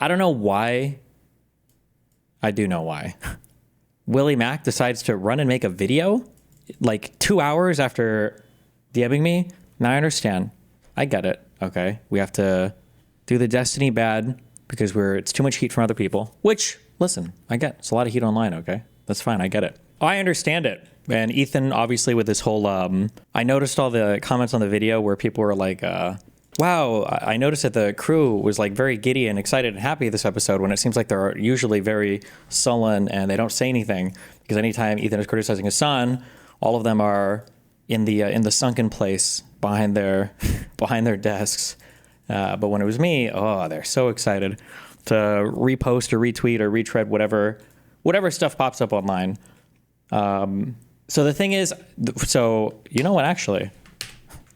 I don't know why. I do know why. Willie Mack decides to run and make a video like 2 hours after DMing me. Now I understand. I get it. Okay. We have to do the Destiny bad because it's too much heat from other people, which, listen, I get. It's a lot of heat online. Okay. That's fine. I get it. I understand it. And Ethan, obviously, with this whole, I noticed all the comments on the video where people were like, wow, I noticed that the crew was like very giddy and excited and happy this episode when it seems like they're usually very sullen and they don't say anything, because anytime Ethan is criticizing his son, all of them are in the sunken place behind their desks. But when it was me, oh, they're so excited to repost or retweet or retread whatever stuff pops up online. So the thing is, you know what, actually,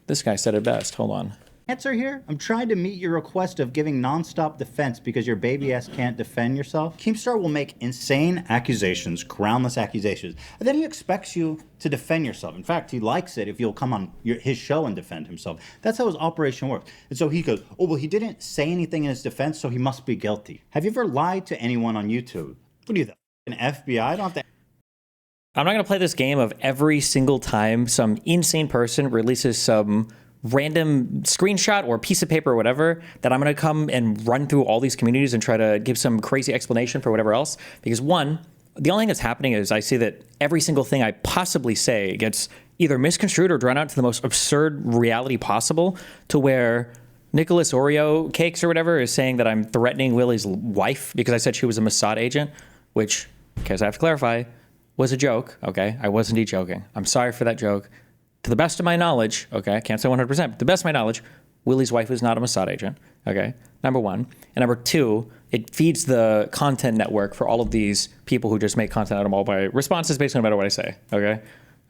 this guy said it best. Hold on. Answer here. I'm trying to meet your request of giving nonstop defense because your baby ass can't defend yourself. Keemstar will make insane accusations, groundless accusations, and then he expects you to defend yourself. In fact, he likes it if you'll come on his show and defend himself. That's how his operation works. And so he goes, oh, well, he didn't say anything in his defense, so he must be guilty. Have you ever lied to anyone on YouTube? What are you, an FBI? I don't have to. I'm not going to play this game of every single time some insane person releases some random screenshot or piece of paper or whatever, that I'm going to come and run through all these communities and try to give some crazy explanation for whatever else. Because one, the only thing that's happening is I see that every single thing I possibly say gets either misconstrued or drawn out to the most absurd reality possible, to where Nicholas Oreo Cakes or whatever is saying that I'm threatening Willie's wife because I said she was a Mossad agent, which, because I have to clarify, was a joke. Okay, I was indeed joking. I'm sorry for that joke. To the best of my knowledge, okay, I can't say 100%, but to the best of my knowledge, Willie's wife is not a Mossad agent, okay, number one. And number two, it feeds the content network for all of these people who just make content out of all by responses basically no matter what I say, okay?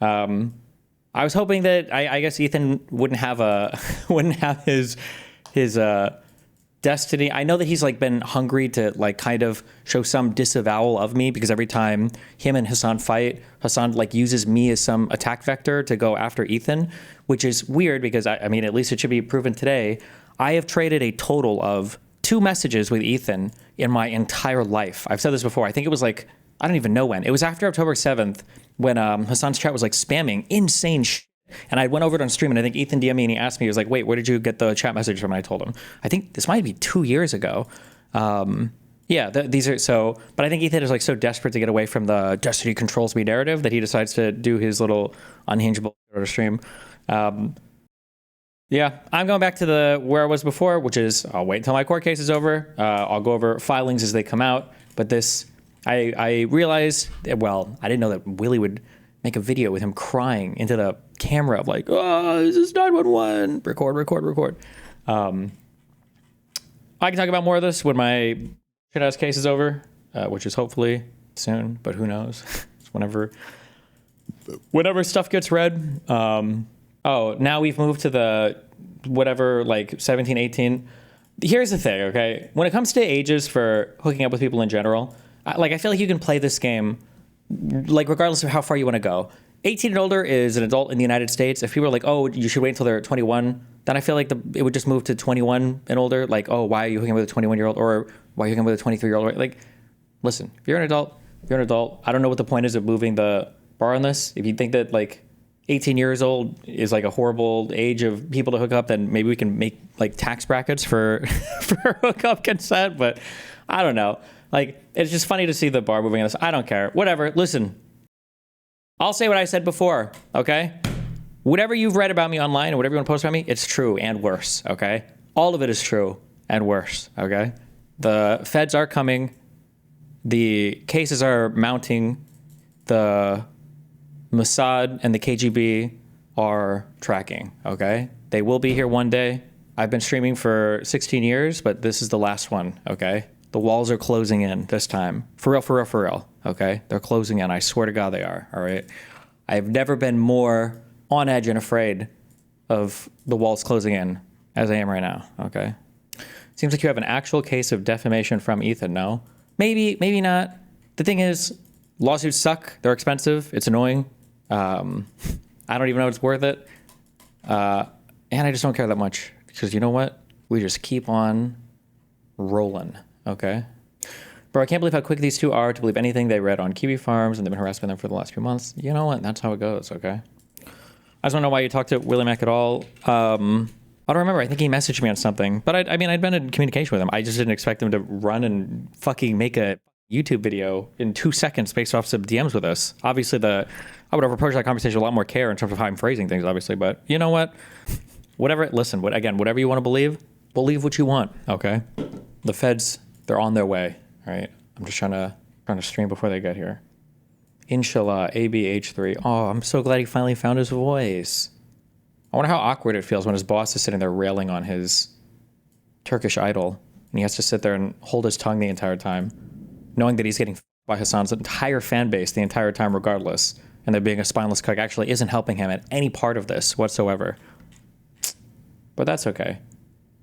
I was hoping that, I guess Ethan wouldn't have his Destiny. I know that he's like been hungry to like kind of show some disavowal of me, because every time him and Hassan fight, Hassan like uses me as some attack vector to go after Ethan, which is weird because I mean, at least it should be proven today. I have traded a total of 2 messages with Ethan in my entire life. I've said this before. I think it was like, I don't even know when. It was after October 7th when Hassan's chat was like spamming insane shit. And I went over it on stream, and I think Ethan DM'd me and he asked me, he was like, wait, where did you get the chat message from? And I told him, I think this might be 2 years ago. Yeah, these are so, but I think Ethan is like so desperate to get away from the Destiny controls me narrative that he decides to do his little unhingeable stream. Yeah, I'm going back to where I was before, which is I'll wait until my court case is over. I'll go over filings as they come out. But this, I realized, well, I didn't know that Willie would make a video with him crying into the camera of like, oh, this is 911, record. I can talk about more of this when my shit-ass case is over, which is hopefully soon, but who knows? It's whenever stuff gets read. Oh, now we've moved to the whatever, like 17, 18. Here's the thing, okay? When it comes to ages for hooking up with people in general, I feel like you can play this game like regardless of how far you want to go. 18 and older is an adult in the United States. If people are like, oh, you should wait until they're 21, then I feel like it would just move to 21 and older. Like, oh, why are you hooking up with a 21-year-old, or why are you hooking up with a 23-year-old? Like, listen, if you're an adult, you're an adult. I don't know what the point is of moving the bar on this. If you think that like 18 years old is like a horrible age of people to hook up, then maybe we can make like tax brackets for for hookup consent. But I don't know. Like, it's just funny to see the bar moving on this. I don't care. Whatever. Listen, I'll say what I said before, okay? Whatever you've read about me online or whatever you want to post about me, it's true and worse, okay? All of it is true and worse, okay? The feds are coming. The cases are mounting. The Mossad and the KGB are tracking, okay? They will be here one day. I've been streaming for 16 years, but this is the last one, okay? The walls are closing in this time. For real, okay? They're closing in. I swear to God they are, all right? I've never been more on edge and afraid of the walls closing in as I am right now, okay? Seems like you have an actual case of defamation from Ethan, no? Maybe, maybe not. The thing is, lawsuits suck. They're expensive. It's annoying. I don't even know if it's worth it. And I just don't care that much because you know what? We just keep on rolling, Okay. Bro, I can't believe how quick these two are to believe anything they read on Kiwi Farms, and they've been harassing them for the last few months. You know what? That's how it goes, okay? I just don't know why you talked to Willie Mack at all. I don't remember. I think he messaged me on something. But I mean, I'd been in communication with him. I just didn't expect him to run and fucking make a YouTube video in 2 seconds based off some DMs with us. Obviously, I would have approached that conversation with a lot more care in terms of how I'm phrasing things, obviously. But you know what? Whatever. Listen, whatever you want to believe what you want, okay? The feds, they're on their way, all right? I'm just trying to stream before they get here. Inshallah, ABH3. Oh, I'm so glad he finally found his voice. I wonder how awkward it feels when his boss is sitting there railing on his Turkish idol, and he has to sit there and hold his tongue the entire time, knowing that he's getting by Hassan's entire fan base the entire time regardless, and that being a spineless cook actually isn't helping him at any part of this whatsoever. But that's okay.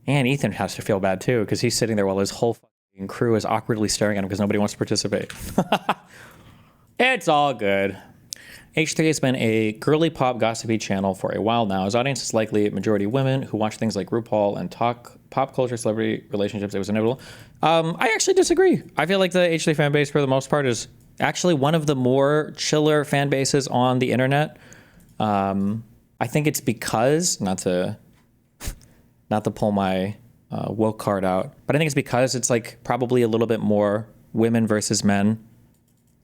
And Ethan has to feel bad too, because he's sitting there while his whole fucking crew is awkwardly staring at him because nobody wants to participate. It's all good. H3 has been a girly pop gossipy channel for a while now. His audience is likely a majority women who watch things like RuPaul and talk pop culture, celebrity relationships. It was inevitable. I actually disagree. I feel like the H3 fan base, for the most part, is actually one of the more chiller fan bases on the internet. I think it's because, not to pull my woke card out, but I think it's because it's like probably a little bit more women versus men.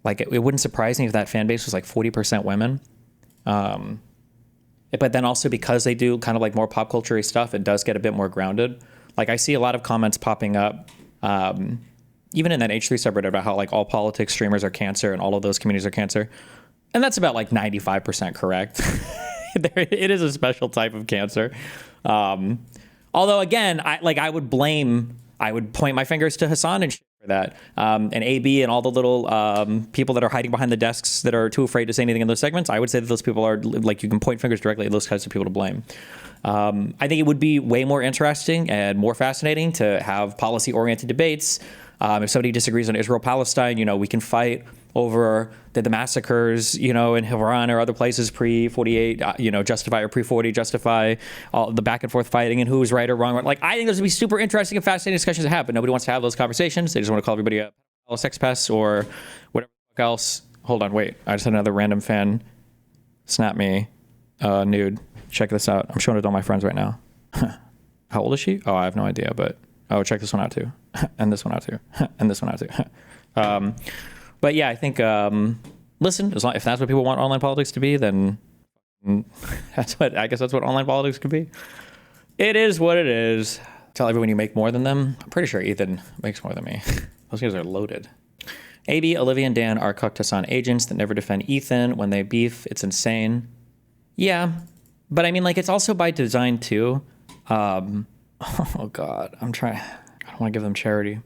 Like it wouldn't surprise me if that fan base was like 40% women. But then also because they do kind of like more pop culture-y stuff, it does get a bit more grounded. Like I see a lot of comments popping up, even in that H3 subreddit about how like all politics streamers are cancer and all of those communities are cancer. And that's about like 95% correct. It is a special type of cancer. Although again, I would point my fingers to Hassan and shit for that. And AB and all the little people that are hiding behind the desks that are too afraid to say anything in those segments. I would say that those people are like, you can point fingers directly at those kinds of people to blame. I think it would be way more interesting and more fascinating to have policy-oriented debates. If somebody disagrees on Israel-Palestine, we can fight over the massacres, in Iran or other places pre-48, justify or pre-40, justify all the back and forth fighting and who's right or wrong. Like, I think those would be super interesting and fascinating discussions to have, but nobody wants to have those conversations. They just want to call everybody a sex pest or whatever else. Hold on, wait. I just had another random fan snap me nude. Check this out. I'm showing it to all my friends right now. How old is she? Oh, I have no idea, but check this one out too. And this one out too. And this one out too. But yeah, I think, listen, if that's what people want online politics to be, then I guess that's what online politics could be. It is what it is. Tell everyone you make more than them. I'm pretty sure Ethan makes more than me. Those guys are loaded. AB, Olivia, and Dan are cucked Hassan agents that never defend Ethan when they beef. It's insane. Yeah, but I mean, like, it's also by design too. Oh God, I don't want to give them charity.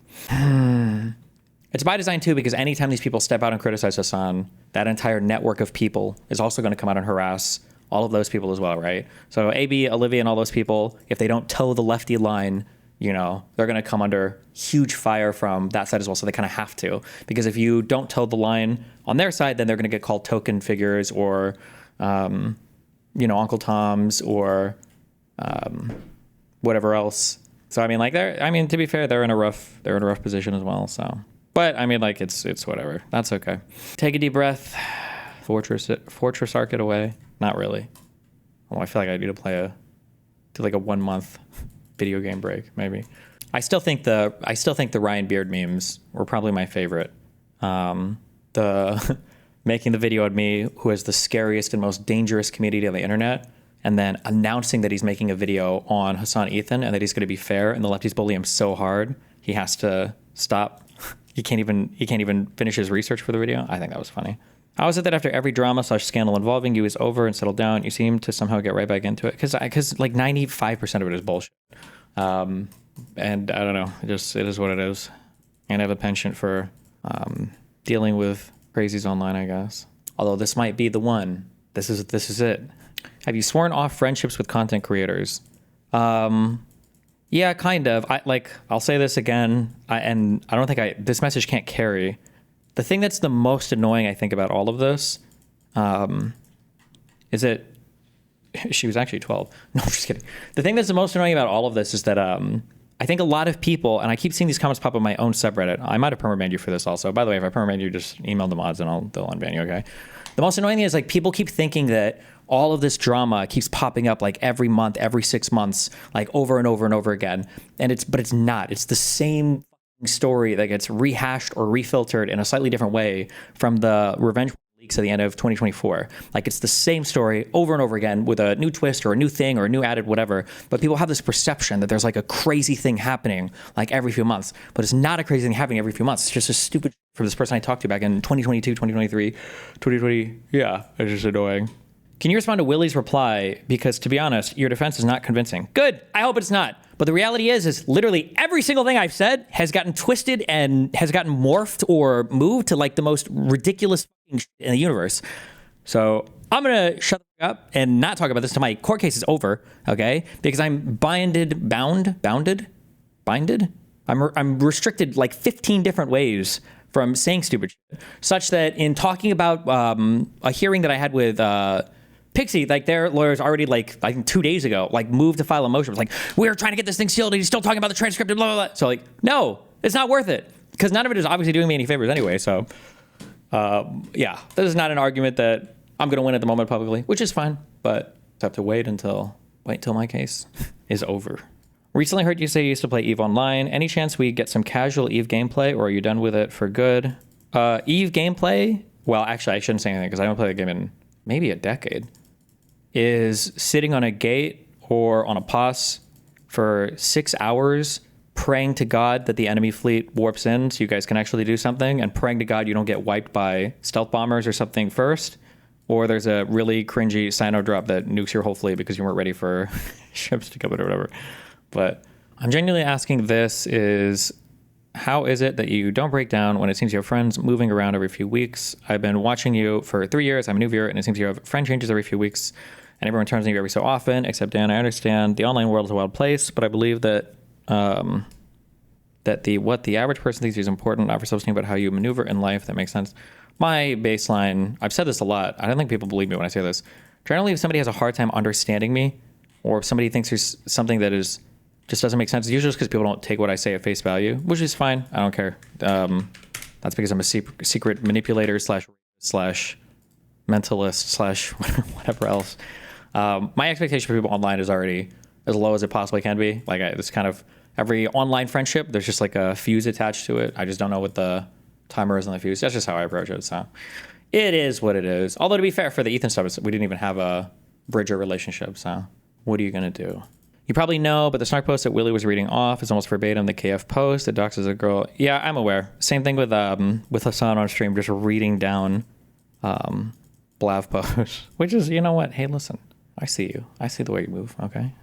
It's by design too, because anytime these people step out and criticize Hassan, that entire network of people is also going to come out and harass all of those people as well, right? So AB, Olivia, and all those people, if they don't toe the lefty line, they're going to come under huge fire from that side as well. So they kind of have to, because if you don't toe the line on their side, then they're going to get called token figures or, Uncle Tom's or whatever else. So I mean, to be fair, they're in a rough position as well. So. But I mean, like, it's whatever. That's okay. Take a deep breath. Fortress arc it away. Not really. Oh, I feel like I need to do like a 1 month video game break, maybe. I still think the Ryan Beard memes were probably my favorite. The making the video of me who has the scariest and most dangerous community on the internet, and then announcing that he's making a video on Hassan Ethan and that he's going to be fair, and the lefties bully him so hard he has to stop. He can't even finish his research for the video. I think that was funny. How is it that after every drama/scandal involving you is over and settled down, you seem to somehow get right back into it? Because like 95% of it is bullshit. And I don't know. It is what it is. And I have a penchant for dealing with crazies online, I guess. Although this might be the one. This is it. Have you sworn off friendships with content creators? Yeah, kind of. I'll say this again, and I don't think this message can't carry. The thing that's the most annoying, I think, about all of this, is that she was actually 12. No, I'm just kidding. The thing that's the most annoying about all of this is that I think a lot of people, and I keep seeing these comments pop up on my own subreddit. I might have permabanned you for this also. By the way, if I permabanned you, just email the mods and they'll unban you, okay? The most annoying thing is like people keep thinking that all of this drama keeps popping up like every month, every 6 months, like over and over and over again. But it's not. It's the same story that gets rehashed or refiltered in a slightly different way from the revenge leaks at the end of 2024. Like it's the same story over and over again with a new twist or a new thing or a new added whatever. But people have this perception that there's like a crazy thing happening like every few months. But it's not a crazy thing happening every few months. It's just a stupid from this person I talked to back in 2022, 2023, 2020. Yeah, it's just annoying. Can you respond to Willie's reply? Because to be honest, your defense is not convincing. Good. I hope it's not. But the reality is literally every single thing I've said has gotten twisted and has gotten morphed or moved to like the most ridiculous shit in the universe. So I'm going to shut the fuck up and not talk about this until my court case is over, okay? Because I'm bounded. I'm restricted like 15 different ways from saying stupid shit, such that in talking about a hearing that I had with Pixie, like their lawyers already like I think 2 days ago, like moved to file a motion. It was like, we're trying to get this thing sealed and he's still talking about the transcript and blah, blah, blah. So like, no, it's not worth it because none of it is obviously doing me any favors anyway. So yeah, this is not an argument that I'm going to win at the moment publicly, which is fine, but I have to wait until my case is over. Recently heard you say you used to play EVE Online. Any chance we get some casual EVE gameplay or are you done with it for good? EVE gameplay, well, actually I shouldn't say anything because I haven't played the game in maybe a decade. Is sitting on a gate or on a pos for 6 hours praying to God that the enemy fleet warps in so you guys can actually do something and praying to God you don't get wiped by stealth bombers or something first, or there's a really cringy cyno drop that nukes your whole fleet because you weren't ready for ships to come in or whatever. But I'm genuinely asking this is, how is it that you don't break down when it seems you have friends moving around every few weeks? I've been watching you for 3 years. I'm a new viewer, and it seems you have friend changes every few weeks, and everyone turns on you every so often, except Dan. I understand the online world is a wild place, but I believe that what the average person thinks is important, not for something about how you maneuver in life. That makes sense. My baseline, I've said this a lot. I don't think people believe me when I say this. Generally, if somebody has a hard time understanding me, or if somebody thinks there's something that is just doesn't make sense, it's usually just because people don't take what I say at face value, which is fine. I don't care. That's because I'm a secret manipulator slash mentalist slash whatever else. My expectation for people online is already as low as it possibly can be. Like it's kind of every online friendship, there's just like a fuse attached to it. I just don't know what the timer is on the fuse. That's just how I approach it. So it is what it is. Although to be fair, for the Ethan stuff, we didn't even have a bridger relationship. So what are you going to do? You probably know, but the snark post that Willie was reading off is almost verbatim the KF post. It doxes a girl. Yeah, I'm aware. Same thing with Hassan on stream, just reading down Blav posts, which is, you know what? Hey, listen, I see you. I see the way you move. Okay.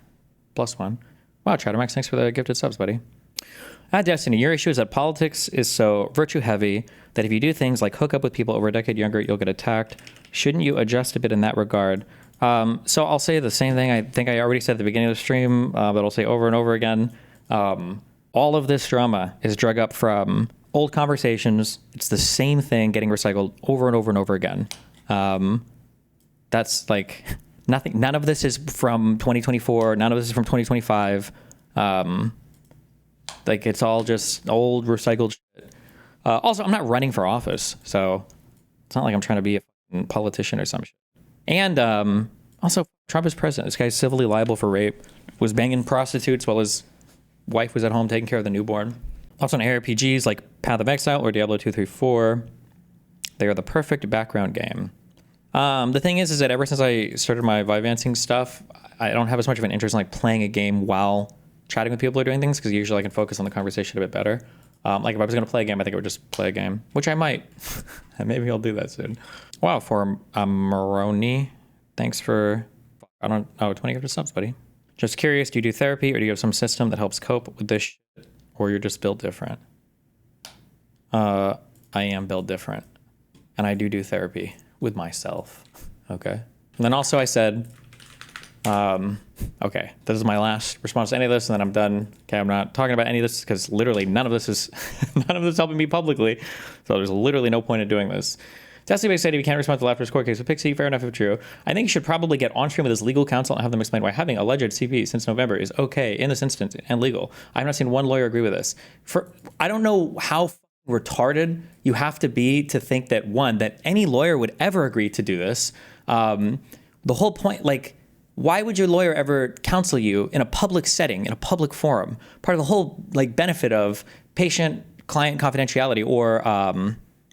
+1. Wow, Chattermax, thanks for the gifted subs, buddy. Destiny, your issue is that politics is so virtue heavy that if you do things like hook up with people over a decade younger, you'll get attacked. Shouldn't you adjust a bit in that regard? So I'll say the same thing I think I already said at the beginning of the stream, but I'll say over and over again. All of this drama is drug up from old conversations. It's the same thing getting recycled over and over and over again. That's like nothing. None of this is from 2024. None of this is from 2025. Like it's all just old recycled shit. Also, I'm not running for office, so it's not like I'm trying to be a politician or some shit. And also, Trump is president. This guy's civilly liable for rape. Was banging prostitutes while his wife was at home taking care of the newborn. Also, on ARPGs like Path of Exile or Diablo 2, 3, 4, they are the perfect background game. The thing is that ever since I started my Vivancing stuff, I don't have as much of an interest in like playing a game while chatting with people or doing things because usually I can focus on the conversation a bit better. Like if I was going to play a game, I think I would just play a game, which I might. And maybe I'll do that soon. Wow, for Maroni, thanks for 20 gifted subs, buddy. Just curious, do you do therapy or do you have some system that helps cope with this shit, or you're just built different? I am built different, and I do therapy with myself. Okay. And then also I said, okay, this is my last response to any of this, and then I'm done. Okay, I'm not talking about any of this because literally none of this is helping me publicly. So there's literally no point in doing this. Destiny said he can't respond to the leftist court case with Pixie. Fair enough if true. I think he should probably get on stream with his legal counsel and have them explain why having alleged CP since November is okay in this instance and legal. I have not seen one lawyer agree with this. I don't know how retarded you have to be to think that, one, that any lawyer would ever agree to do this. The whole point, like, why would your lawyer ever counsel you in a public setting, in a public forum? Part of the whole like benefit of patient-client confidentiality, or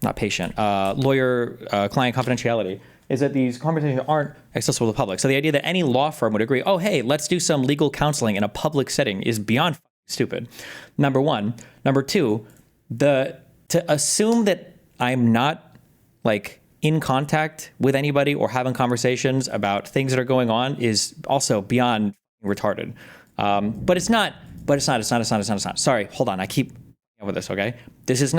not patient, lawyer-client confidentiality, is that these conversations aren't accessible to the public. So the idea that any law firm would agree, oh, hey, let's do some legal counseling in a public setting is beyond stupid. Number one. Number two, to assume that I'm not like in contact with anybody or having conversations about things that are going on is also beyond retarded. But it's not. Sorry, hold on. I keep with this, okay? It's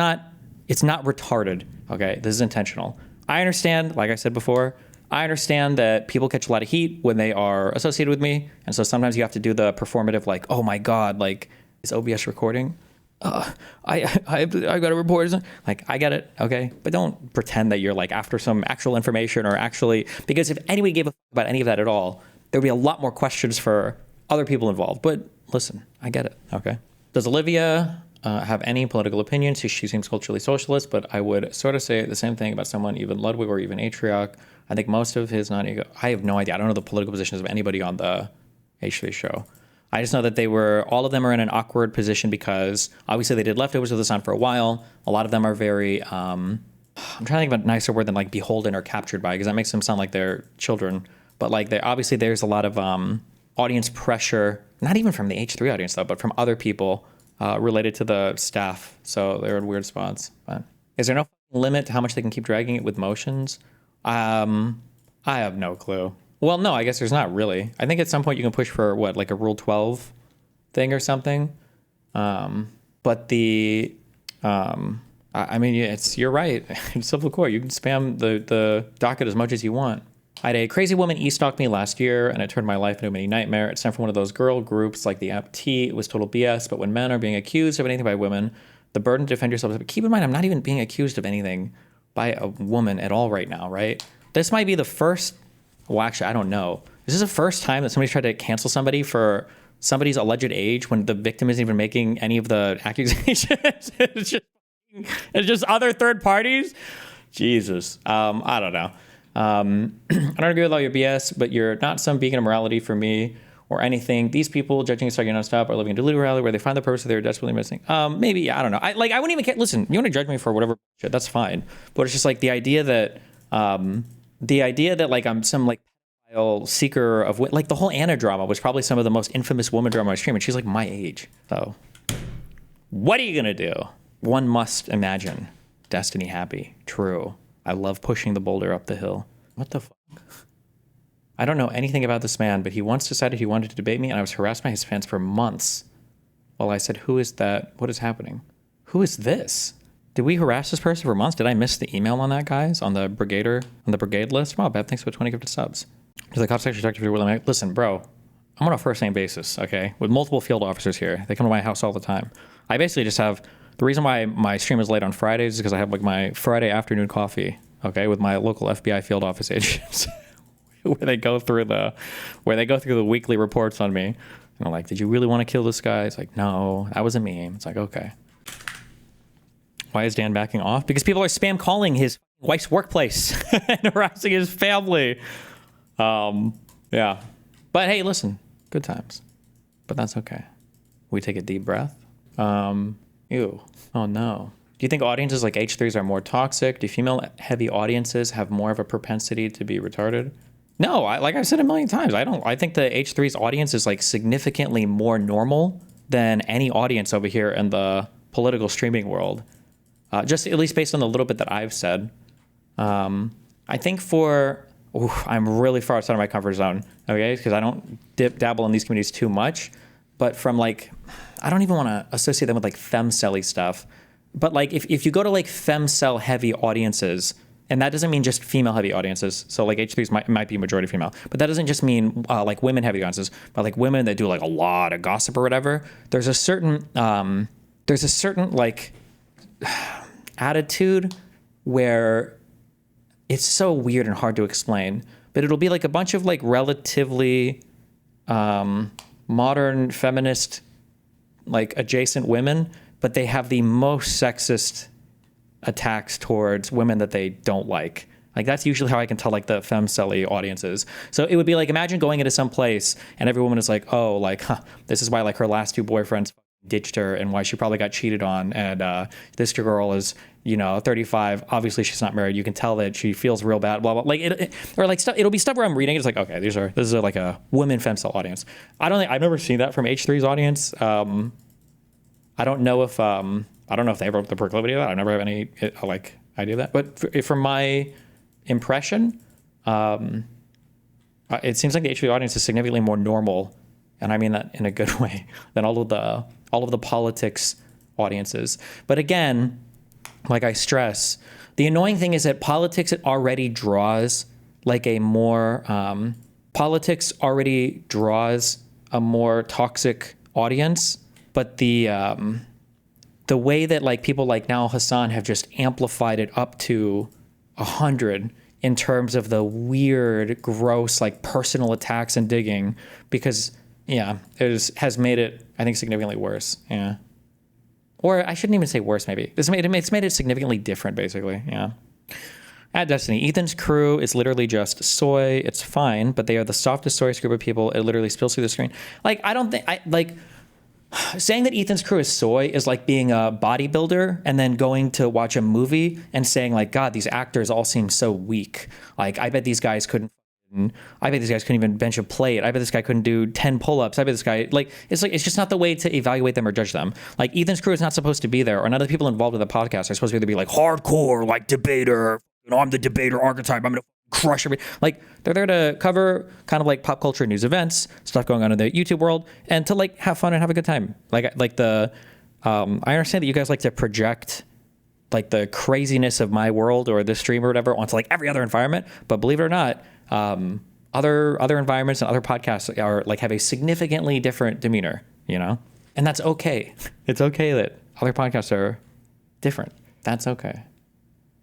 not retarded, okay? This is intentional. I understand, like I said before, I understand that people catch a lot of heat when they are associated with me. And so sometimes you have to do the performative, like, oh my God, like, is OBS recording? I got to report. Like, I get it, okay? But don't pretend that you're like after some actual information or actually, because if anybody gave a fuck about any of that at all, there would be a lot more questions for other people involved. But listen, I get it, okay? Does Olivia have any political opinions? She seems culturally socialist, but I would sort of say the same thing about someone, even Ludwig or even Atrioc. I think most of his non-ego, I have no idea. I don't know the political positions of anybody on the H3 show. I just know that all of them are in an awkward position because obviously they did leftovers with us on for a while. A lot of them are very, I'm trying to think of a nicer word than like beholden or captured by, because that makes them sound like they're children. But like obviously there's a lot of audience pressure, not even from the H3 audience though, but from other people related to the staff. So they're in weird spots. But is there no limit to how much they can keep dragging it with motions? I have no clue. Well, no, I guess there's not really. I think at some point you can push for what, like a Rule 12 thing or something. But I mean, you're right. In civil court, you can spam the docket as much as you want. I had a crazy woman e-stalk me last year, and it turned my life into a mini nightmare. It stemmed from one of those girl groups like the Apt. It was total BS. But when men are being accused of anything by women, the burden to defend yourself. But keep in mind, I'm not even being accused of anything by a woman at all right now, right? This might be the first. Well, actually, I don't know. This is the first time that somebody's tried to cancel somebody for somebody's alleged age when the victim isn't even making any of the accusations. It's just other third parties. Jesus. I don't know. I don't agree with all your BS, but you're not some beacon of morality for me or anything. These people judging us talking nonstop are living in deluded reality where they find the person they're desperately missing. Maybe, I don't know. I wouldn't even care. Listen, you want to judge me for whatever shit, that's fine. But it's just like the idea that like I'm some like pedophile seeker of like the whole Anna drama was probably some of the most infamous woman drama I stream, and she's like my age. So what are you gonna do? One must imagine. Destiny happy. True. I love pushing the boulder up the hill. What the fuck? I don't know anything about this man, but he once decided he wanted to debate me, and I was harassed by his fans for months. Well, I said, who is that? What is happening? Who is this? Did we harass this person for months? Did I miss the email on that, guys? On the brigade list? Wow, Beth, thanks for 20 gifted subs. To the cops actually talked to you, Willie. Listen, bro, I'm on a first name basis, okay? With multiple field officers here. They come to my house all the time. I basically just have, the reason why my stream is late on Fridays is because I have like my Friday afternoon coffee, okay, with my local FBI field office agents. where they go through the weekly reports on me. And I'm like, did you really want to kill this guy? It's like, no, that wasn't me. It's like, okay. Why is Dan backing off? Because people are spam calling his wife's workplace and harassing his family. Yeah. But hey, listen, good times. But that's okay. We take a deep breath. Ew. Oh no. Do you think audiences like H3s are more toxic? Do female heavy audiences have more of a propensity to be retarded? No, like I've said a million times, I think the H3's audience is like significantly more normal than any audience over here in the political streaming world. Just at least based on the little bit that I've said. I think I'm really far outside of my comfort zone, okay? Because I don't dabble in these communities too much. But from like, I don't even want to associate them with like femcelly stuff. But like if you go to like femcel heavy audiences, and that doesn't mean just female heavy audiences. So like H3s might be majority female, but that doesn't just mean like women heavy audiences, but like women that do like a lot of gossip or whatever. There's a certain like attitude where it's so weird and hard to explain, but it'll be like a bunch of like relatively modern feminist, like adjacent women, but they have the most sexist attacks towards women that they don't like. Like that's usually how I can tell like the femme-celly audiences. So it would be like, imagine going into some place and every woman is like, oh, like, this is why like her last 2 boyfriends ditched her and why she probably got cheated on. And this girl is, 35. Obviously she's not married. You can tell that she feels real bad, blah, blah. Like or like stuff, it'll be stuff where I'm reading. It's like, okay, this is like a women femme-cell audience. I've never seen that from H3's audience. I don't know if they ever have the proclivity of that. I never have any like idea of that. But from my impression, it seems like the H3 audience is significantly more normal, and I mean that in a good way, than all of the politics audiences. But again, like I stress, the annoying thing is that politics already draws a more toxic audience, but the way that like people like now Hassan have just amplified it up to 100 in terms of the weird, gross, like personal attacks and digging, because has made it, I think, significantly worse. Yeah. Or I shouldn't even say worse, maybe. It's made it significantly different, basically. Yeah. At Destiny, Ethan's crew is literally just soy. It's fine, but they are the softest, soyest group of people. It literally spills through the screen. Like, saying that Ethan's crew is soy is like being a bodybuilder and then going to watch a movie and saying like, God, these actors all seem so weak. Like, I bet these guys couldn't even bench a plate. I bet this guy couldn't do 10 pull-ups. I bet this guy, it's just not the way to evaluate them or judge them. Like, Ethan's crew is not supposed to be there, or none of the people involved with the podcast are supposed to either be like hardcore, like debater. I'm the debater archetype. I'm going to crush everything. Like, they're there to cover kind of like pop culture news events, stuff going on in the YouTube world, and to like have fun and have a good time. I understand that you guys like to project like the craziness of my world or this stream or whatever onto like every other environment, but believe it or not, other environments and other podcasts are like have a significantly different demeanor, and that's okay. It's okay that other podcasts are different. That's okay.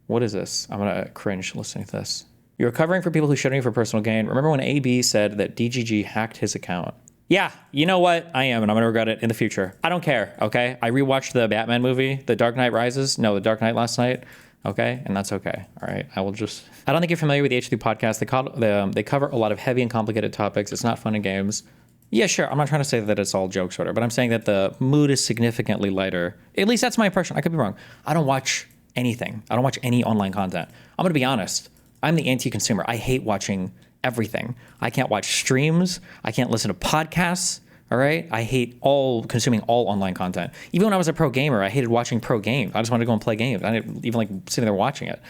What is this? I'm gonna cringe listening to this. You're covering for people who shouldn't for personal gain. Remember when AB said that DGG hacked his account? Yeah, you know what? I am, and I'm gonna regret it in the future. I don't care, okay? I rewatched the Batman movie, The Dark Knight Rises. No, The Dark Knight last night. Okay, and that's okay. All right, I don't think you're familiar with the H3 podcast. They cover a lot of heavy and complicated topics. It's not fun and games. Yeah, sure. I'm not trying to say that it's all jokes, but I'm saying that the mood is significantly lighter. At least that's my impression. I could be wrong. I don't watch anything. I don't watch any online content. I'm gonna be honest. I'm the anti-consumer. I hate watching everything. I can't watch streams. I can't listen to podcasts. All right. I hate consuming all online content. Even when I was a pro gamer, I hated watching pro games. I just wanted to go and play games. I didn't even like sitting there watching it.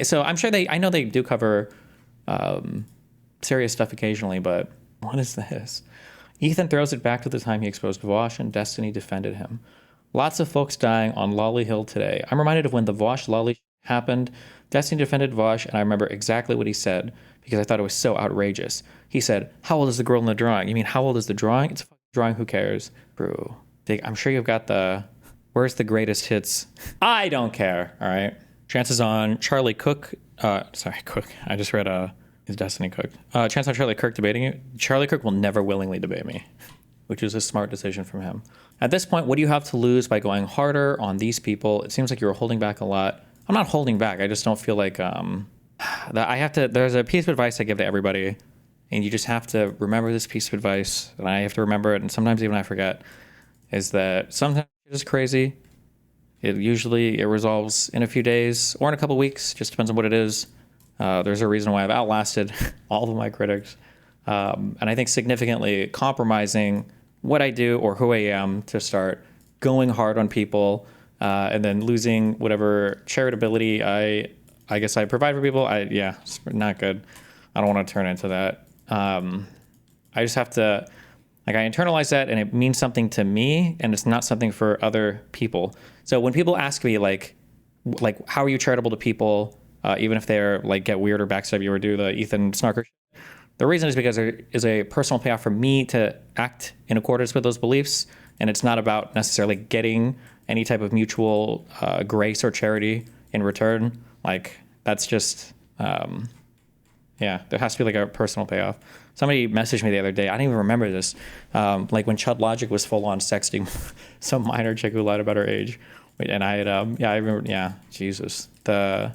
So I'm sure I know they do cover serious stuff occasionally, but what is this? Ethan throws it back to the time he exposed Vosh and Destiny defended him. Lots of folks dying on Lolly Hill today. I'm reminded of when the Vosh Lolly happened. Destiny defended Vosh, and I remember exactly what he said because I thought it was so outrageous. He said, "How old is the girl in the drawing?" You mean, how old is the drawing? It's a fucking drawing, who cares? Bro, I'm sure you've got where's the greatest hits? I don't care, all right? Chances on Charlie Cook, Cook. I just read his Destiny Cook. Chance on Charlie Kirk debating you. Charlie Kirk will never willingly debate me, which is a smart decision from him. At this point, what do you have to lose by going harder on these people? It seems like you're holding back a lot. I'm not holding back. I just don't feel like that I have to. There's a piece of advice I give to everybody, and you just have to remember this piece of advice, and I have to remember it, and sometimes even I forget, is that sometimes it's crazy. It resolves in a few days or in a couple weeks. Just depends on what it is. There's a reason why I've outlasted all of my critics, and I think significantly compromising what I do or who I am to start going hard on people. And then losing whatever charitability I guess I provide for people. It's not good. I don't want to turn into that. I just have to, I internalize that, and it means something to me, and it's not something for other people. So when people ask me like how are you charitable to people, even if they're like get weird or backstab you or do the Ethan Snarker, the reason is because there is a personal payoff for me to act in accordance with those beliefs, and it's not about necessarily getting any type of mutual grace or charity in return. Like, That's just, yeah, there has to be like a personal payoff. Somebody messaged me the other day. I don't even remember this. Like when Chud Logic was full on sexting some minor chick who lied about her age. And I had, I remember, Jesus. But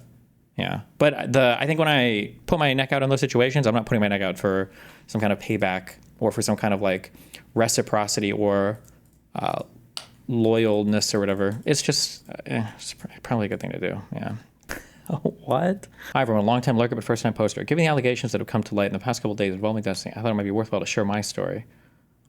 I think when I put my neck out in those situations, I'm not putting my neck out for some kind of payback or for some kind of like reciprocity or loyalness or whatever. It's just, it's probably a good thing to do. Yeah. What? Hi everyone, long-time lurker but first-time poster. Given the allegations that have come to light in the past couple of days involving Destiny, I thought it might be worthwhile to share my story.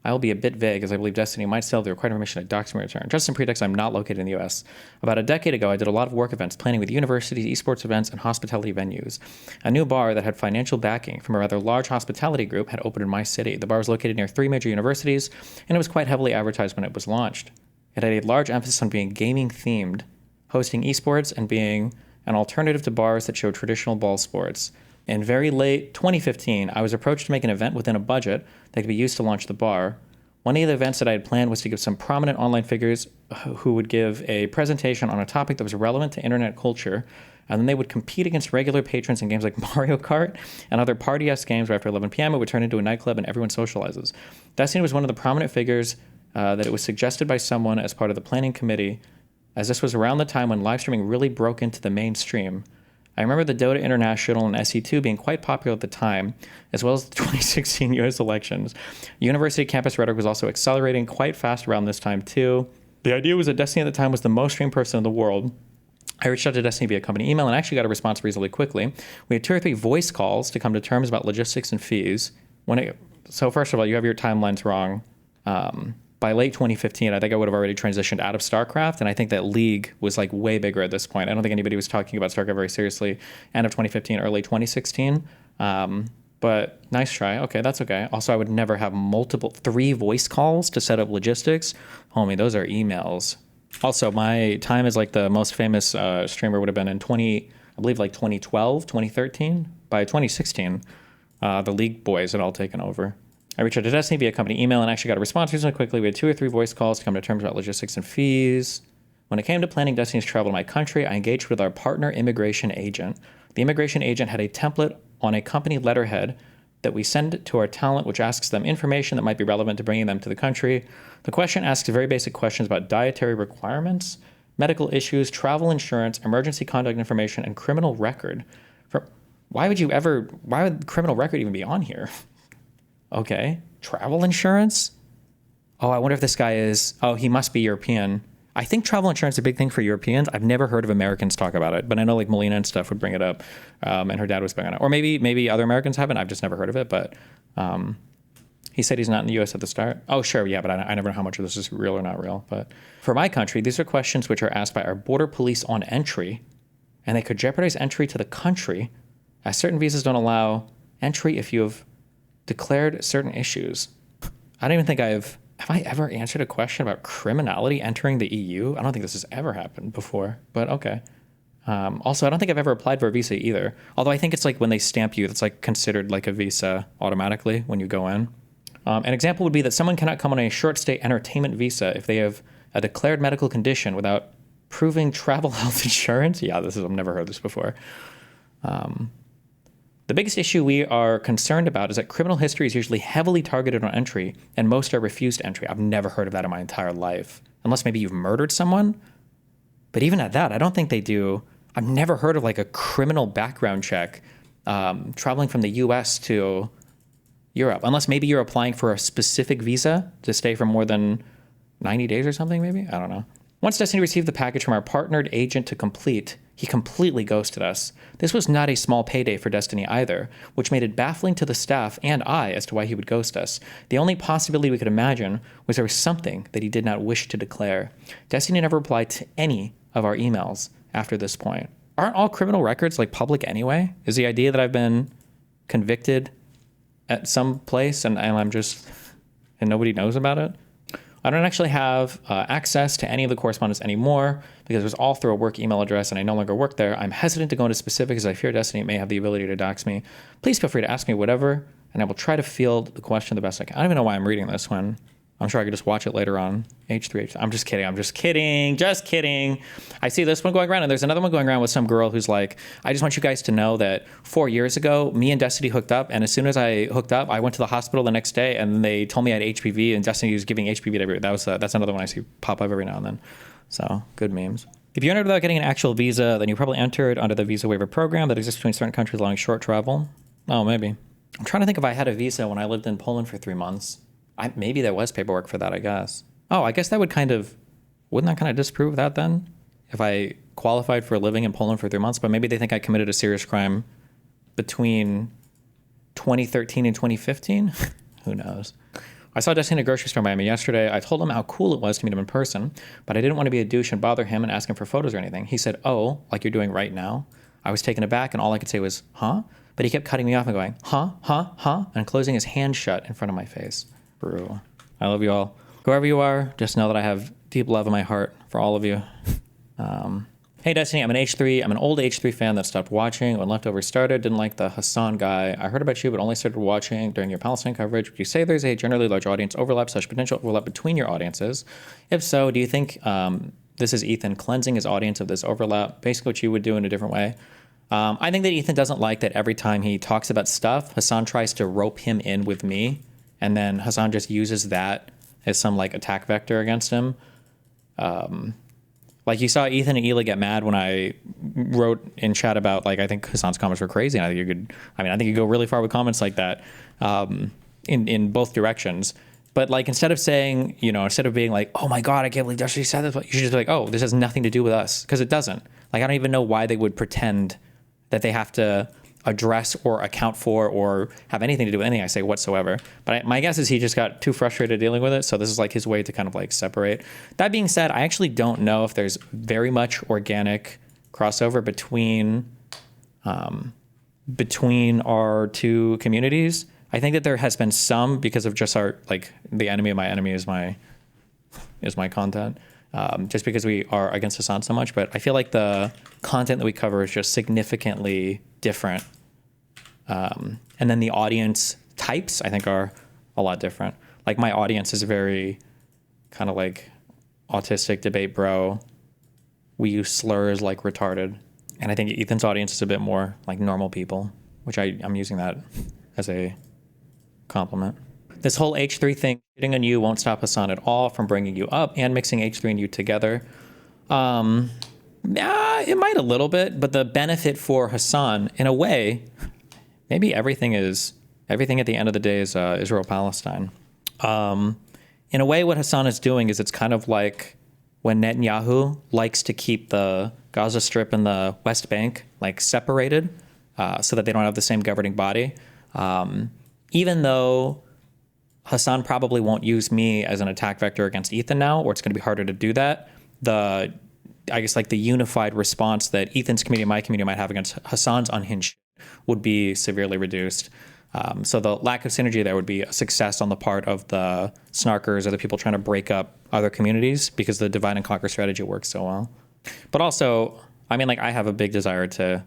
I will be a bit vague as I believe Destiny might still have the required information to dox me return, just in pretext I'm not located in the US. About a decade ago, I did a lot of work events planning with universities, esports events, and hospitality venues. A new bar that had financial backing from a rather large hospitality group had opened in my city. The bar was located near 3 major universities, and it was quite heavily advertised when it was launched. It had a large emphasis on being gaming-themed, hosting esports, and being an alternative to bars that showed traditional ball sports. In very late 2015, I was approached to make an event within a budget that could be used to launch the bar. One of the events that I had planned was to give some prominent online figures who would give a presentation on a topic that was relevant to internet culture, and then they would compete against regular patrons in games like Mario Kart and other party-esque games where after 11 p.m. it would turn into a nightclub and everyone socializes. Destiny was one of the prominent figures that it was suggested by someone as part of the planning committee, as this was around the time when live streaming really broke into the mainstream. I remember the Dota International and SE2 being quite popular at the time, as well as the 2016 US elections. University campus rhetoric was also accelerating quite fast around this time too. The idea was that Destiny at the time was the most streamed person in the world. I reached out to Destiny via company email and actually got a response reasonably quickly. We had 2 or 3 voice calls to come to terms about logistics and fees. So first of all, you have your timelines wrong. By late 2015, I think I would have already transitioned out of StarCraft, and I think that League was like way bigger at this point. I don't think anybody was talking about StarCraft very seriously. End of 2015, early 2016. But nice try. Okay, that's okay. Also, I would never have 3 voice calls to set up logistics. Homie, those are emails. Also, my time as like the most famous streamer would have been in 2012, 2013. By 2016, the League boys had all taken over. I reached out to Destiny via company email and actually got a response reasonably quickly. We had 2 or 3 voice calls to come to terms about logistics and fees. When it came to planning Destiny's travel to my country, I engaged with our partner immigration agent. The immigration agent had a template on a company letterhead that we send to our talent, which asks them information that might be relevant to bringing them to the country. The question asks very basic questions about dietary requirements, medical issues, travel insurance, emergency conduct information, and criminal record. Why would criminal record even be on here? Okay, travel insurance? Oh, I wonder if this guy he must be European. I think travel insurance is a big thing for Europeans. I've never heard of Americans talk about it, but I know like Melina and stuff would bring it up, and her dad was big on it. Or maybe other Americans haven't. I've just never heard of it, but he said he's not in the U.S. at the start. Oh, sure, yeah, but I never know how much of this is real or not real. But for my country, these are questions which are asked by our border police on entry, and they could jeopardize entry to the country, as certain visas don't allow entry if you have declared certain issues. I don't even think have I ever answered a question about criminality entering the EU? I don't think this has ever happened before, but okay. Also, I don't think I've ever applied for a visa either. Although I think it's like when they stamp you, it's like considered like a visa automatically when you go in. An example would be that someone cannot come on a short stay entertainment visa if they have a declared medical condition without proving travel health insurance. Yeah, I've never heard this before. The biggest issue we are concerned about is that criminal history is usually heavily targeted on entry, and most are refused entry. I've never heard of that in my entire life, unless maybe you've murdered someone. But even at that, I don't think they do. I've never heard of like a criminal background check traveling from the US to Europe, unless maybe you're applying for a specific visa to stay for more than 90 days or something, maybe? I don't know. Once Destiny received the package from our partnered agent to complete, he completely ghosted us. This was not a small payday for Destiny either, which made it baffling to the staff and I as to why he would ghost us. The only possibility we could imagine was there was something that he did not wish to declare. Destiny never replied to any of our emails after this point. Aren't all criminal records like public anyway? Is the idea that I've been convicted at some place and nobody knows about it? I don't actually have access to any of the correspondence anymore because it was all through a work email address and I no longer work there. I'm hesitant to go into specifics as I fear Destiny may have the ability to dox me. Please feel free to ask me whatever, and I will try to field the question the best I can. I don't even know why I'm reading this when I'm sure I could just watch it later on H3. I'm just kidding. Just kidding. I see this one going around, and there's another one going around with some girl who's like, I just want you guys to know that 4 years ago, me and Destiny hooked up, and as soon as I hooked up, I went to the hospital the next day, and they told me I had HPV, and Destiny was giving HPV to everybody. That's another one I see pop up every now and then. So, good memes. If you entered without getting an actual visa, then you probably entered under the visa waiver program that exists between certain countries allowing short travel. Oh, maybe. I'm trying to think if I had a visa when I lived in Poland for 3 months. Maybe there was paperwork for that, I guess. Oh, I guess that would wouldn't that kind of disprove that then? If I qualified for living in Poland for 3 months, but maybe they think I committed a serious crime between 2013 and 2015? Who knows? I saw Destiny in a grocery store in Miami yesterday. I told him how cool it was to meet him in person, but I didn't want to be a douche and bother him and ask him for photos or anything. He said, oh, like you're doing right now? I was taken aback, and all I could say was, huh? But he kept cutting me off and going, huh, and closing his hand shut in front of my face. Bro, I love you all. Whoever you are, just know that I have deep love in my heart for all of you. Hey Destiny, I'm an H3. I'm an old H3 fan that stopped watching when Leftovers started. Didn't like the Hassan guy. I heard about you, but only started watching during your Palestine coverage. Would you say there's a generally large audience overlap, such potential overlap between your audiences? If so, do you think this is Ethan cleansing his audience of this overlap? Basically what you would do in a different way. I think that Ethan doesn't like that every time he talks about stuff, Hassan tries to rope him in with me. And then Hassan just uses that as some like attack vector against him. Like you saw Ethan and Ela get mad when I wrote in chat about like I think Hassan's comments were crazy, and I think I think you go really far with comments like that in both directions. But like instead of being like, oh my god, I can't believe Destiny said this, you should just be like, oh, this has nothing to do with us, because it doesn't. Like I don't even know why they would pretend that they have to address or account for or have anything to do with anything I say whatsoever. But my guess is he just got too frustrated dealing with it, so this is like his way to kind of like separate. That being said, I actually don't know if there's very much organic crossover between our two communities. I think that there has been some because of just our like the enemy of my enemy is my content. Just because we are against Hassan so much, but I feel like the content that we cover is just significantly different. And then the audience types, I think, are a lot different. Like my audience is very kind of like autistic debate bro. We use slurs like retarded. And I think Ethan's audience is a bit more like normal people, which I'm using that as a compliment. This whole H3 thing, shitting on you won't stop Hassan at all from bringing you up and mixing H3 and you together. Yeah, it might a little bit, but the benefit for Hassan, in a way, maybe everything at the end of the day is Israel-Palestine. In a way, what Hassan is doing is it's kind of like when Netanyahu likes to keep the Gaza Strip and the West Bank like separated so that they don't have the same governing body. Even though Hassan probably won't use me as an attack vector against Ethan now, or it's going to be harder to do that. I guess like the unified response that Ethan's community and my community might have against Hassan's unhinged would be severely reduced. So the lack of synergy there would be a success on the part of the snarkers or the people trying to break up other communities because the divide and conquer strategy works so well. But also, I mean, like I have a big desire to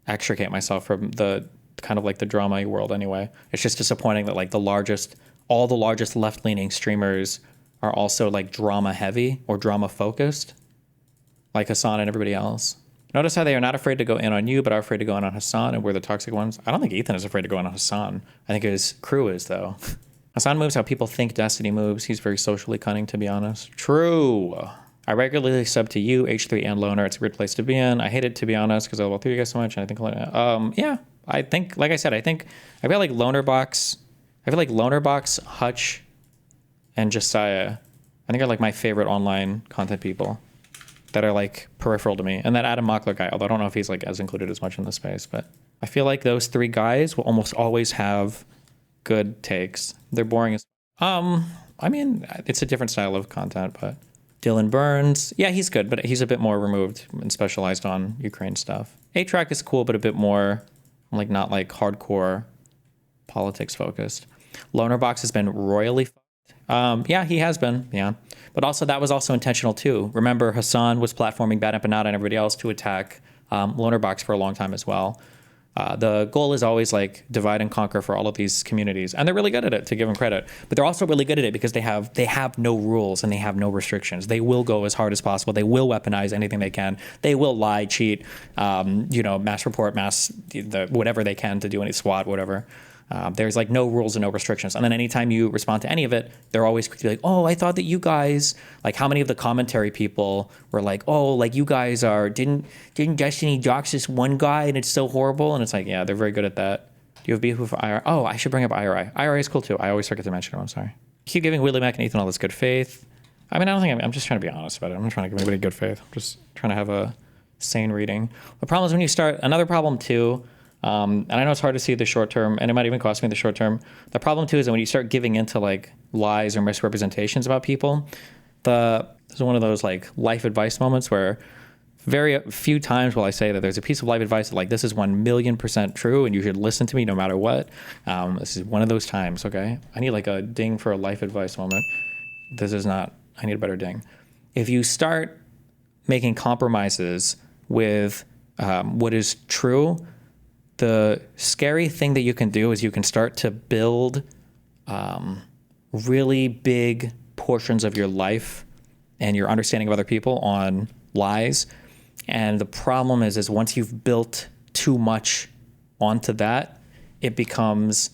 extricate myself from the kind of like the drama world anyway. It's just disappointing that like all the largest left-leaning streamers are also like drama heavy or drama focused, like Hassan and everybody else. Notice how they are not afraid to go in on you, but are afraid to go in on Hassan, and we're the toxic ones. I don't think Ethan is afraid to go in on Hassan. I think his crew is, though. Hassan moves how people think Destiny moves. He's very socially cunning, to be honest. True. I regularly sub to you, H3, and Loner. It's a weird place to be in. I hate it, to be honest, because I love you guys so much. And I think, yeah, I think, like I said, I feel like Lonerbox, Hutch, and Josiah, I think are like my favorite online content people that are like peripheral to me. And that Adam Mockler guy, although I don't know if he's like as included as much in the space, but I feel like those three guys will almost always have good takes. They're boring as I mean, it's a different style of content, but Dylan Burns, yeah, he's good, but he's a bit more removed and specialized on Ukraine stuff. A-Track is cool, but a bit more like not like hardcore politics focused. Lonerbox has been royally fucked. Yeah, he has been, yeah. But also that was also intentional too. Remember, Hassan was platforming Bad Empanada and everybody else to attack Lonerbox for a long time as well. The goal is always like divide and conquer for all of these communities, and they're really good at it, to give them credit. But they're also really good at it because they have no rules and they have no restrictions. They will go as hard as possible. They will weaponize anything they can. They will lie, cheat, mass report, whatever they can to do any SWAT, whatever. There's like no rules and no restrictions. And then anytime you respond to any of it, they're always quickly like, oh, I thought that you guys, like how many of the commentary people were like, oh, like you guys didn't Destiny dox this one guy and it's so horrible. And it's like, yeah, they're very good at that. Do you have beef with IRI? Oh, I should bring up IRI. IRI is cool too. I always forget to mention him. I'm sorry. Keep giving Willie, Mack, and Ethan all this good faith. I mean, I don't think I'm just trying to be honest about it. I'm not trying to give anybody good faith. I'm just trying to have a sane reading. The problem is when you start, another problem too, and I know it's hard to see the short term, and it might even cost me the short term. The problem too is that when you start giving into like lies or misrepresentations about people, this is one of those like life advice moments where very few times will I say that there's a piece of life advice that like this is 1,000,000% true and you should listen to me no matter what. This is one of those times. Okay, I need like a ding for a life advice moment. This is not. I need a better ding. If you start making compromises with what is true, the scary thing that you can do is you can start to build really big portions of your life and your understanding of other people on lies. And the problem is once you've built too much onto that, it becomes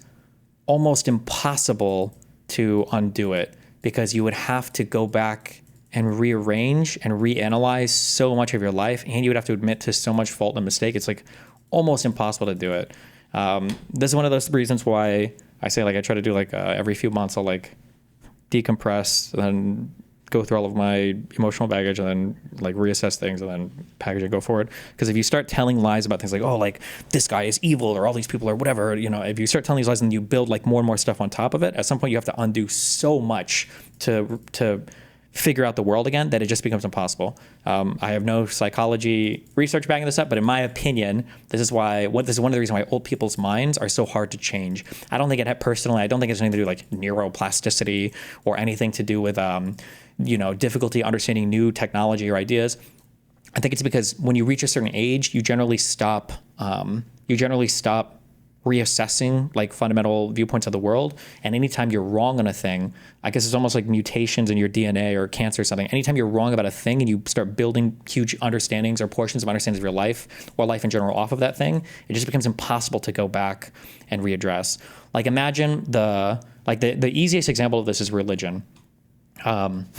almost impossible to undo it, because you would have to go back and rearrange and reanalyze so much of your life, and you would have to admit to so much fault and mistake. It's like almost impossible to do it. This is one of those reasons why I say like I try to do like every few months I'll like decompress and then go through all of my emotional baggage and then like reassess things and then package and go forward. Because if you start telling lies about things like, oh, like this guy is evil or all these people are whatever, if you start telling these lies and you build like more and more stuff on top of it, at some point you have to undo so much to figure out the world again that it just becomes impossible. I have no psychology research backing this up, but in my opinion, this is one of the reasons why old people's minds are so hard to change. I don't think it personally, I don't think it's anything to do with like neuroplasticity or anything to do with difficulty understanding new technology or ideas. I think it's because when you reach a certain age, you generally stop reassessing like fundamental viewpoints of the world. And anytime you're wrong on a thing, I guess it's almost like mutations in your DNA or cancer or something. Anytime you're wrong about a thing and you start building huge understandings or portions of understandings of your life or life in general off of that thing, it just becomes impossible to go back and readdress. Like imagine the easiest example of this is religion. I'm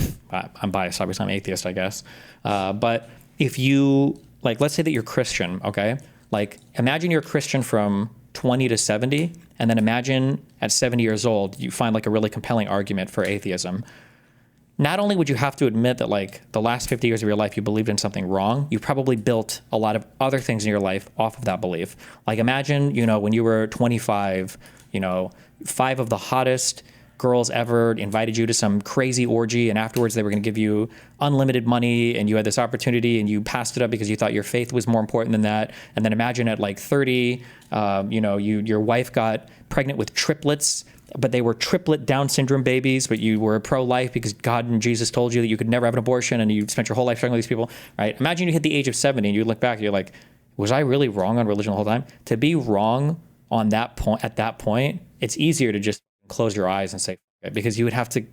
biased, obviously I'm atheist, I guess. But if you, like, let's say that you're Christian, okay? Like imagine you're Christian from 20 to 70, and then imagine at 70 years old, you find like a really compelling argument for atheism. Not only would you have to admit that like the last 50 years of your life, you believed in something wrong, you probably built a lot of other things in your life off of that belief. Like imagine, when you were 25, 5 of the hottest girls ever invited you to some crazy orgy, and afterwards they were going to give you unlimited money, and you had this opportunity and you passed it up because you thought your faith was more important than that. And then imagine at like 30, your wife got pregnant with triplets, but they were triplet Down syndrome babies, but you were pro-life because God and Jesus told you that you could never have an abortion, and you spent your whole life struggling with these people, right? Imagine you hit the age of 70 and you look back and you're like, was I really wrong on religion the whole time? To be wrong on that point, at that point, it's easier to just close your eyes and say it, because you would have to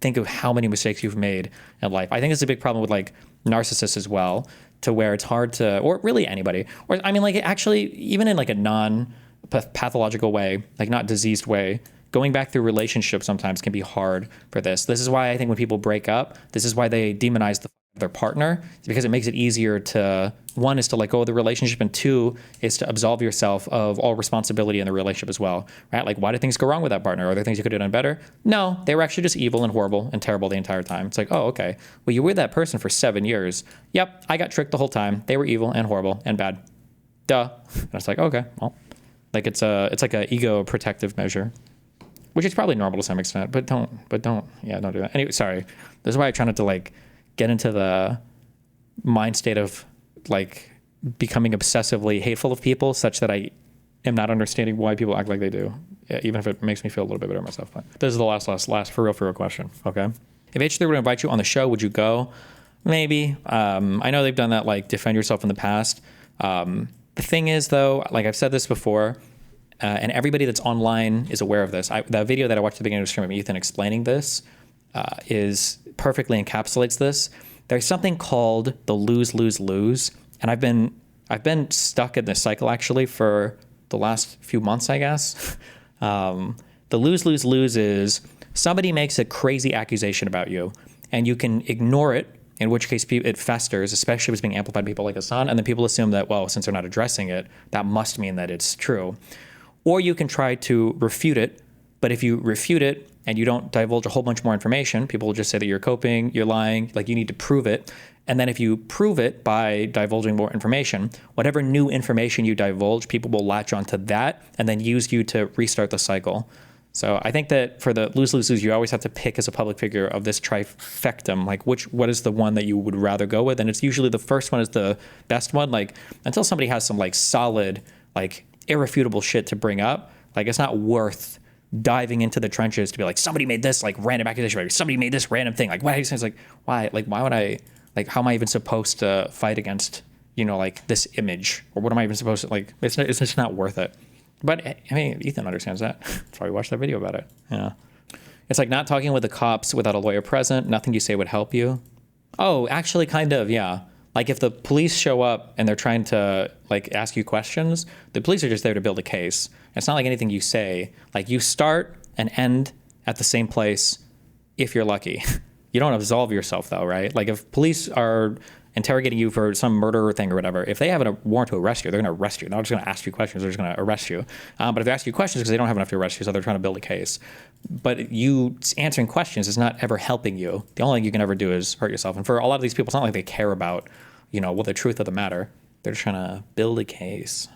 think of how many mistakes you've made in life. I think it's a big problem with like narcissists as well, to where it's hard to, or really anybody, or I mean like actually even in like a non-pathological way, like not diseased way, going back through relationships sometimes can be hard for this. This is why I think when people break up, this is why they demonize their partner, because it makes it easier to, one is to let go of the relationship, and two is to absolve yourself of all responsibility in the relationship as well, right? Like, why did things go wrong with that partner? Are there things you could have done better? No, they were actually just evil and horrible and terrible the entire time. It's like, oh, okay. Well, you were with that person for 7 years. Yep, I got tricked the whole time. They were evil and horrible and bad. Duh. And it's like, okay, well, like it's like a ego protective measure, which is probably normal to some extent, but don't do that. Anyway, sorry. This is why I try not to like get into the mind state of like becoming obsessively hateful of people, such that I am not understanding why people act like they do, even if it makes me feel a little bit better myself. But this is the last for real question. Okay. If H3 were to invite you on the show, would you go? Maybe. I know they've done that, like defend yourself in the past. The The thing is, though, like I've said this before, and everybody that's online is aware of this. The video that I watched at the beginning of the stream of Ethan explaining this is perfectly encapsulates this. There's something called the lose-lose-lose, and I've been stuck in this cycle actually for the last few months, I guess. The lose-lose-lose is somebody makes a crazy accusation about you, and you can ignore it, in which case it festers, especially if it's being amplified by people like Hassan, and then people assume that, well, since they're not addressing it, that must mean that it's true. Or you can try to refute it, but if you refute it and you don't divulge a whole bunch more information, people will just say that you're coping, you're lying, like you need to prove it. And then if you prove it by divulging more information, whatever new information you divulge, people will latch onto that and then use you to restart the cycle. So I think that for the lose-lose-lose, you always have to pick as a public figure of this trifectum, like what is the one that you would rather go with? And it's usually the first one is the best one. Like until somebody has some like solid, like irrefutable shit to bring up, like it's not worth diving into the trenches to be like, somebody made this like random accusation, somebody made this random thing. Like why? It's like, why? Like why would I, like how am I even supposed to fight against, you know, like this image? Or what am I even supposed to, like, it's just not worth it. But I mean, Ethan understands that. That's why we watched that video about it. Yeah. It's like not talking with the cops without a lawyer present. Nothing you say would help you. Oh, actually, kind of, yeah. Like if the police show up and they're trying to like ask you questions, the police are just there to build a case. It's not like anything you say. Like you start and end at the same place if you're lucky. You don't absolve yourself though, right? Like if police are interrogating you for some murder thing or whatever, if they have a warrant to arrest you, they're going to arrest you. They're not just going to ask you questions. They're just going to arrest you. But if they ask you questions because they don't have enough to arrest you, so they're trying to build a case. But you answering questions is not ever helping you. The only thing you can ever do is hurt yourself. And for a lot of these people, it's not like they care about, you know, well, the truth of the matter. They're just trying to build a case.